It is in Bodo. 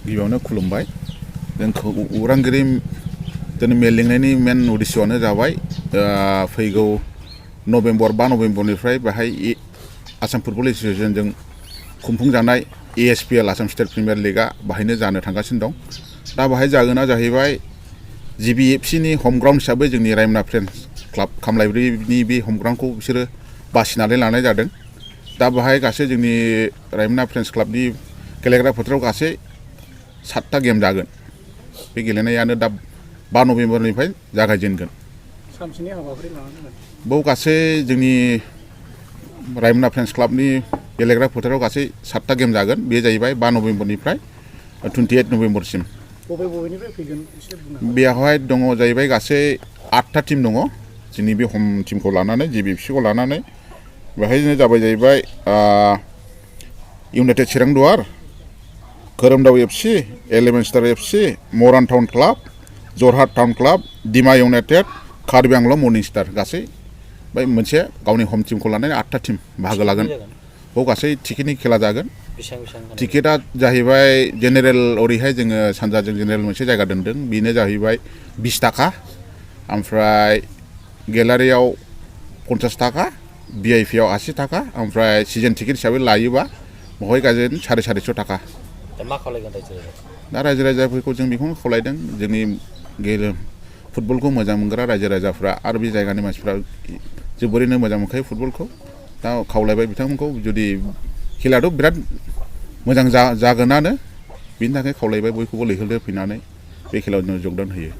गिबियावनो खुलुमबाय जोंखौ उरांगिरि दिनै मेल लिंनायनि मेन उद्देश्यआनो जाबाय फैगौ नभेम्बर 5 नभेम्बरनिफ्राय बेहाय आसाम फुटबल एसोसिएशनजों खुंफुंजानाय ASPL आसाम स्टेट प्रिमियार लिगआ बाहायनो जानो थांगासिनो दं दा बाहाय जागोना जाहैबाय GBFC नि हम ग्राउन्ड हिसाबै जोंनि रायमना फ्रेन्ड्स क्लाब खामलायब्रिनि बे हम ग्राउन्डखौ बिसोरो बासिनानै लानाय जादों दा बाहाय गासै जोंनि रायमना फ्रेन्ड्स क्लाबनि गेलेग्रा फोथाराव गासै 7टा गेम जागोन बे गेलेनायानो दा 5 नभेम्बरनिफ्राय जागायजेनगोन सानसेनि हाबाफारि लानानै बेयाव गासै जोंनि रायमना फ्रेन्ड्स क्लाबनि गेलेग्रा फोथाराव गासै 7टा गेम जागोन बे जाहैबाय 5 नभेम्बरनिफ्राय 28 नभेम्बरसिम बबेनिफ्राय फैगोन एसे बुंनो बेवहाय दङ जाहैबाय गासै 8टा टिम दङ जोंनि बे हम टिमखौ लानानै GBFC खौ लानानै बेहायनो जाबाय जाहैबाय इउनाइटेड चिरांदुवार खोरोमदाव FC 11 star FC Moran town club Jorhat town club Dima united Karbi Anglong morning star गासै बै मोनसे गावनि हम टिमखौ लानानै 8टा टिम बाहागो लागोन बेयाव गासै टिकेटनि खेला जागोन टिकेटआ जाहैबाय जेनेरेल ओरैहाय जोङो सानजाजों जेनेरेल मोनसे जायगा दोनदों बेनो जाहैबाय 20 थाखा ओमफ्राय गेलारियाव 50 थाखा VIP आव 80 थाखा ओमफ्राय सिजन टिकेट हिसाबै लायोबा बेवहाय गाजोन 450 थाखा मा खालायगोन दा रायजो राजाफोरखौ जों बेखौनो खावलायदों जोंनि फुटबलखौ मोजां मोनग्रा रायजो राजाफ्रा आरो बे जायगानि मानसिफ्रा जोबोरैनो मोजां मोनखायो फुटबलखौ दा खावलायबाय बिथांमोनखौ जुदि खेलायाथ' बिराद मोजां जागोनानो बिनि थाखाय खावलायबाय बयखौबो लैहोर लैहोर फैनानै बे खेलायाव जों जगदान होयो